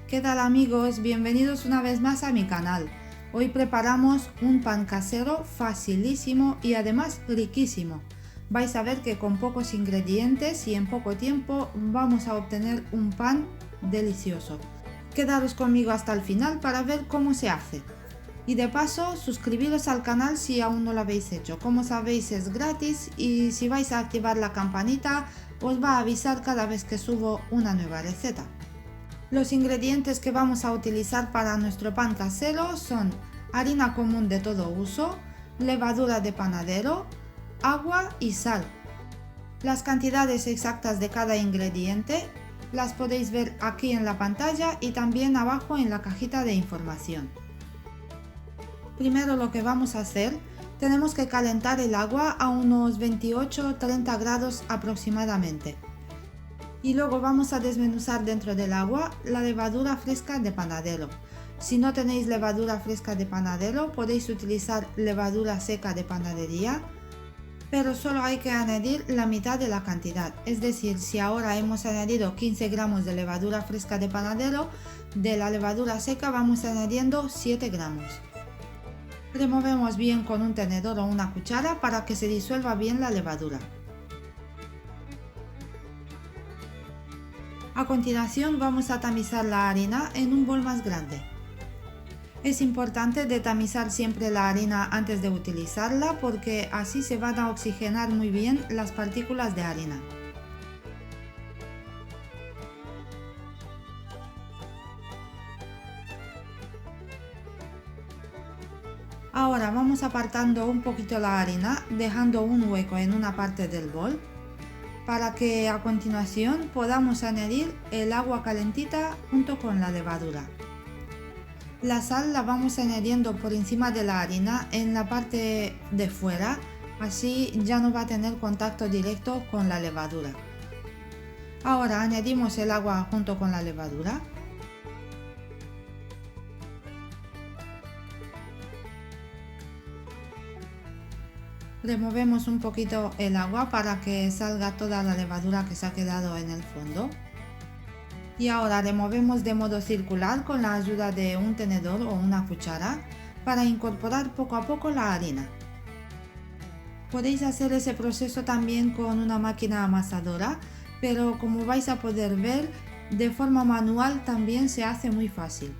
¿Qué tal amigos? Bienvenidos una vez más a mi canal. Hoy preparamos un pan casero facilísimo y además riquísimo. Vais a ver que con pocos ingredientes y en poco tiempo vamos a obtener un pan delicioso. Quedaros conmigo hasta el final para ver cómo se hace. Y de paso, suscribiros al canal si aún no lo habéis hecho. Como sabéis, es gratis y si vais a activar la campanita os va a avisar cada vez que subo una nueva receta. Los ingredientes que vamos a utilizar para nuestro pan casero son harina común de todo uso, levadura de panadero, agua y sal. Las cantidades exactas de cada ingrediente las podéis ver aquí en la pantalla y también abajo en la cajita de información. Primero lo que vamos a hacer, tenemos que calentar el agua a unos 28-30 grados aproximadamente. Y luego vamos a desmenuzar dentro del agua la levadura fresca de panadero. Si no tenéis levadura fresca de panadero, podéis utilizar levadura seca de panadería, pero solo hay que añadir la mitad de la cantidad. Es decir, si ahora hemos añadido 15 gramos de levadura fresca de panadero, de la levadura seca vamos añadiendo 7 gramos. Removemos bien con un tenedor o una cuchara para que se disuelva bien la levadura. A continuación vamos a tamizar la harina en un bol más grande. Es importante de tamizar siempre la harina antes de utilizarla porque así se van a oxigenar muy bien las partículas de harina. Ahora vamos apartando un poquito la harina, dejando un hueco en una parte del bol, para que a continuación podamos añadir el agua calentita junto con la levadura. La sal la vamos añadiendo por encima de la harina en la parte de fuera, así ya no va a tener contacto directo con la levadura. Ahora añadimos el agua junto con la levadura. Removemos un poquito el agua para que salga toda la levadura que se ha quedado en el fondo. Y ahora removemos de modo circular con la ayuda de un tenedor o una cuchara para incorporar poco a poco la harina. Podéis hacer ese proceso también con una máquina amasadora, pero como vais a poder ver, de forma manual también se hace muy fácil.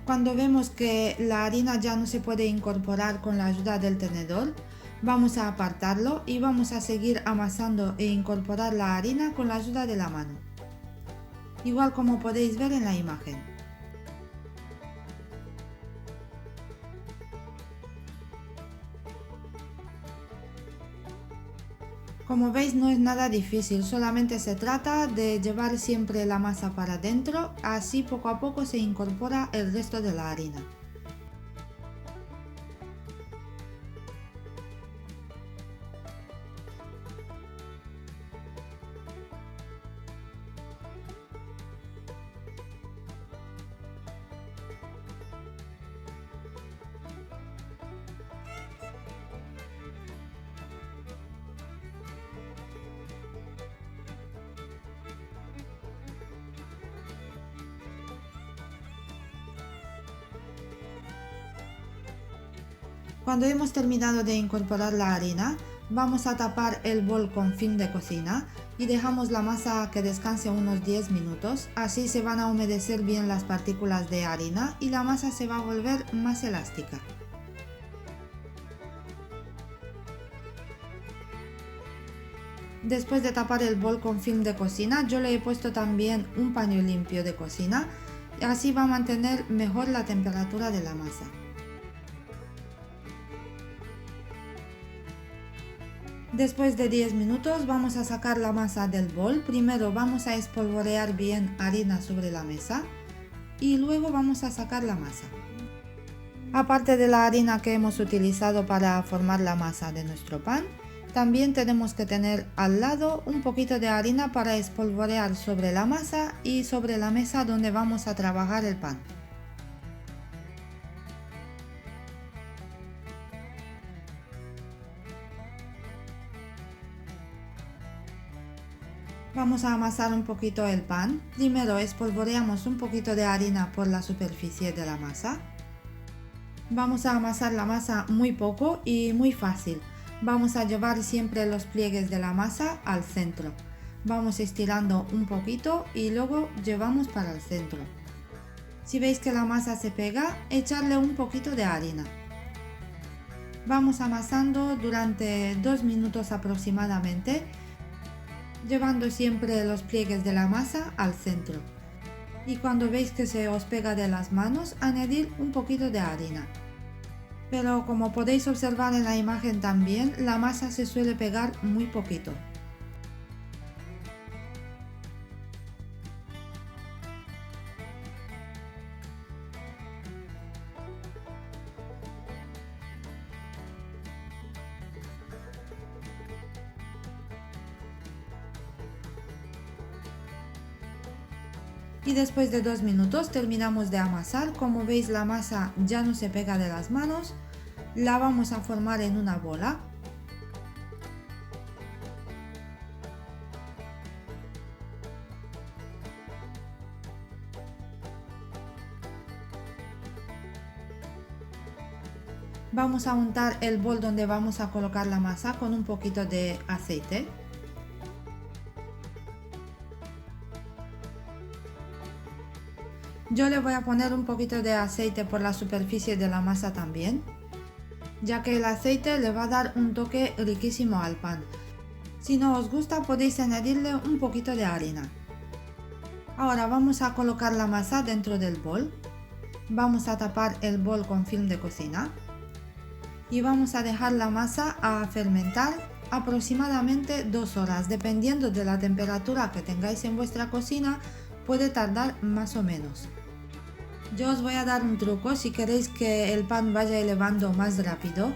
Cuando vemos que la harina ya no se puede incorporar con la ayuda del tenedor, vamos a apartarlo y vamos a seguir amasando e incorporar la harina con la ayuda de la mano, igual como podéis ver en la imagen. Como veis no es nada difícil, solamente se trata de llevar siempre la masa para adentro, así poco a poco se incorpora el resto de la harina. Cuando hemos terminado de incorporar la harina, vamos a tapar el bol con film de cocina y dejamos la masa que descanse unos 10 minutos, así se van a humedecer bien las partículas de harina y la masa se va a volver más elástica. Después de tapar el bol con film de cocina, yo le he puesto también un paño limpio de cocina, así va a mantener mejor la temperatura de la masa. Después de 10 minutos vamos a sacar la masa del bol. Primero vamos a espolvorear bien harina sobre la mesa y luego vamos a sacar la masa. Aparte de la harina que hemos utilizado para formar la masa de nuestro pan, también tenemos que tener al lado un poquito de harina para espolvorear sobre la masa y sobre la mesa donde vamos a trabajar el pan. Vamos a amasar un poquito el pan. Primero espolvoreamos un poquito de harina por la superficie de la masa. Vamos a amasar la masa muy poco y muy fácil. Vamos a llevar siempre los pliegues de la masa al centro. Vamos estirando un poquito y luego llevamos para el centro. Si veis que la masa se pega, echarle un poquito de harina. Vamos amasando durante 2 minutos aproximadamente, llevando siempre los pliegues de la masa al centro. Y cuando veis que se os pega de las manos, añadir un poquito de harina. Pero como podéis observar en la imagen también, la masa se suele pegar muy poquito. Y después de 2 minutos terminamos de amasar. Como veis, la masa ya no se pega de las manos. La vamos a formar en una bola. Vamos a untar el bol donde vamos a colocar la masa con un poquito de aceite. Yo le voy a poner un poquito de aceite por la superficie de la masa también, ya que el aceite le va a dar un toque riquísimo al pan. Si no os gusta, podéis añadirle un poquito de harina. Ahora vamos a colocar la masa dentro del bol. Vamos a tapar el bol con film de cocina y vamos a dejar la masa a fermentar aproximadamente 2 horas, dependiendo de la temperatura que tengáis en vuestra cocina. Puede tardar más o menos. Yo os voy a dar un truco si queréis que el pan vaya elevando más rápido.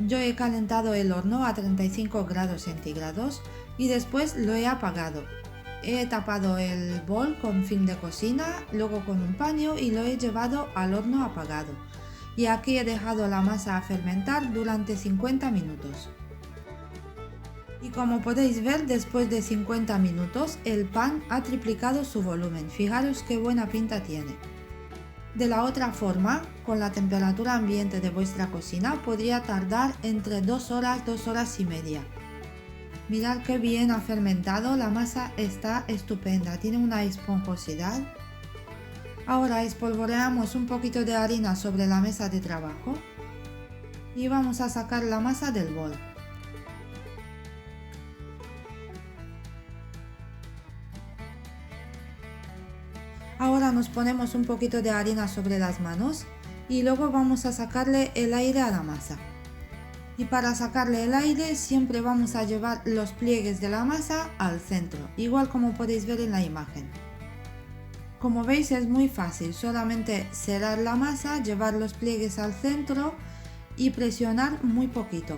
Yo he calentado el horno a 35 grados centígrados y después lo he apagado. He tapado el bol con film de cocina, luego con un paño y lo he llevado al horno apagado. Y aquí he dejado la masa a fermentar durante 50 minutos. Y como podéis ver, después de 50 minutos el pan ha triplicado su volumen. Fijaros qué buena pinta tiene. De la otra forma, con la temperatura ambiente de vuestra cocina, podría tardar entre 2 horas, 2 horas y media. Mirad qué bien ha fermentado, la masa está estupenda, tiene una esponjosidad. Ahora espolvoreamos un poquito de harina sobre la mesa de trabajo y vamos a sacar la masa del bol. Ahora nos ponemos un poquito de harina sobre las manos y luego vamos a sacarle el aire a la masa. Y para sacarle el aire siempre vamos a llevar los pliegues de la masa al centro, igual como podéis ver en la imagen. Como veis es muy fácil, solamente cerrar la masa, llevar los pliegues al centro y presionar muy poquito.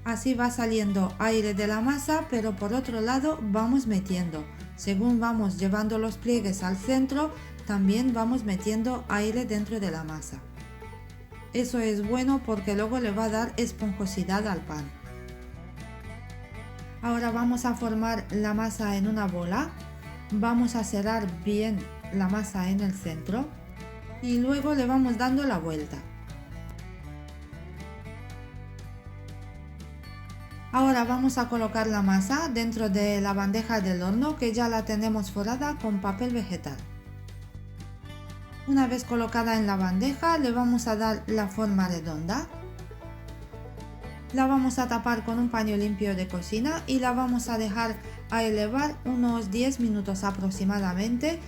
Así va saliendo aire de la masa, pero por otro lado vamos metiendo. Según vamos llevando los pliegues al centro, también vamos metiendo aire dentro de la masa. Eso es bueno porque luego le va a dar esponjosidad al pan. Ahora vamos a formar la masa en una bola. Vamos a cerrar bien la masa en el centro y luego le vamos dando la vuelta. Ahora vamos a colocar la masa dentro de la bandeja del horno que ya la tenemos forrada con papel vegetal. Una vez colocada en la bandeja le vamos a dar la forma redonda. La vamos a tapar con un paño limpio de cocina y la vamos a dejar a elevar unos 10 minutos aproximadamente,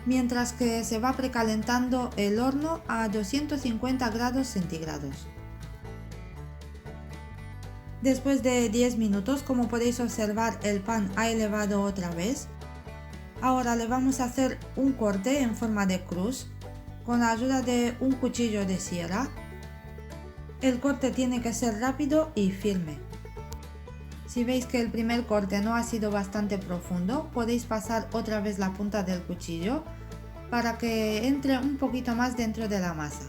mientras que se va precalentando el horno a 250 grados centígrados. Después de 10 minutos, como podéis observar, el pan ha elevado otra vez. Ahora le vamos a hacer un corte en forma de cruz con la ayuda de un cuchillo de sierra. El corte tiene que ser rápido y firme. Si veis que el primer corte no ha sido bastante profundo, podéis pasar otra vez la punta del cuchillo para que entre un poquito más dentro de la masa.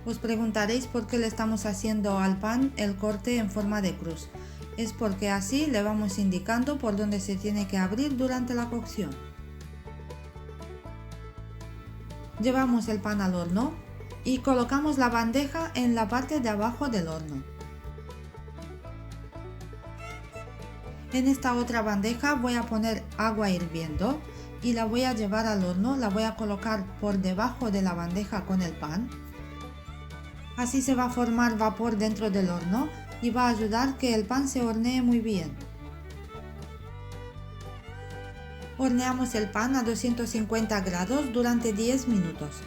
Os preguntaréis por qué le estamos haciendo al pan el corte en forma de cruz. Es porque así le vamos indicando por dónde se tiene que abrir durante la cocción. Llevamos el pan al horno y colocamos la bandeja en la parte de abajo del horno. En esta otra bandeja voy a poner agua hirviendo y la voy a llevar al horno, la voy a colocar por debajo de la bandeja con el pan. Así se va a formar vapor dentro del horno y va a ayudar que el pan se hornee muy bien. Horneamos el pan a 250 grados durante 10 minutos.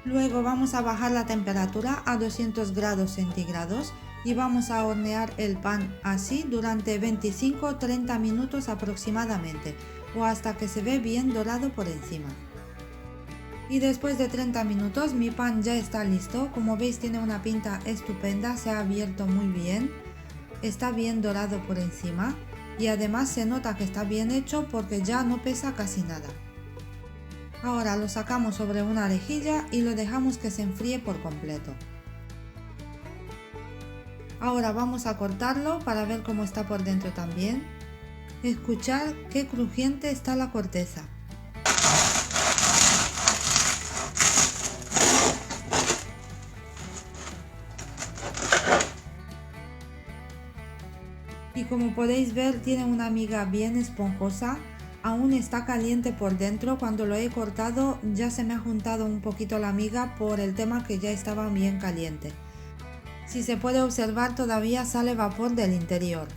Luego vamos a bajar la temperatura a 200 grados centígrados y vamos a hornear el pan así durante 25-30 minutos aproximadamente, o hasta que se ve bien dorado por encima. Y después de 30 minutos mi pan ya está listo. Como veis, tiene una pinta estupenda, se ha abierto muy bien, está bien dorado por encima y además se nota que está bien hecho porque ya no pesa casi nada. Ahora lo sacamos sobre una rejilla y lo dejamos que se enfríe por completo. Ahora vamos a cortarlo para ver cómo está por dentro también. Escuchad qué crujiente está la corteza. Y como podéis ver, tiene una miga bien esponjosa, aún está caliente por dentro. Cuando lo he cortado ya se me ha juntado un poquito la miga por el tema que ya estaba bien caliente. Si se puede observar, todavía sale vapor del interior,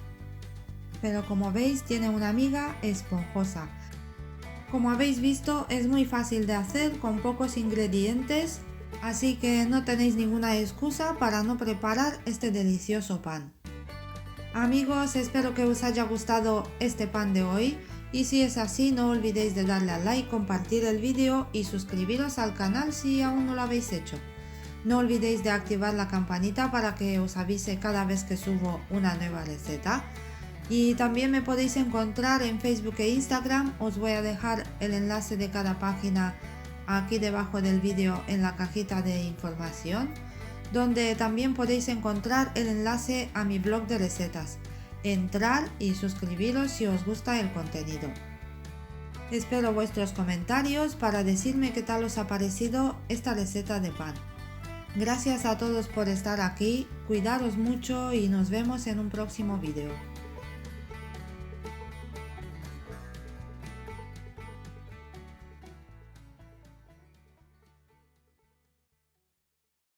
pero como veis tiene una miga esponjosa. Como habéis visto, es muy fácil de hacer con pocos ingredientes, así que no tenéis ninguna excusa para no preparar este delicioso pan. Amigos, espero que os haya gustado este pan de hoy y si es así, no olvidéis de darle a like, compartir el vídeo y suscribiros al canal si aún no lo habéis hecho. No olvidéis de activar la campanita para que os avise cada vez que subo una nueva receta. Y también me podéis encontrar en Facebook e Instagram. Os voy a dejar el enlace de cada página aquí debajo del vídeo en la cajita de información, donde también podéis encontrar el enlace a mi blog de recetas. Entrar y suscribiros si os gusta el contenido. Espero vuestros comentarios para decirme qué tal os ha parecido esta receta de pan. Gracias a todos por estar aquí, cuidaros mucho y nos vemos en un próximo vídeo.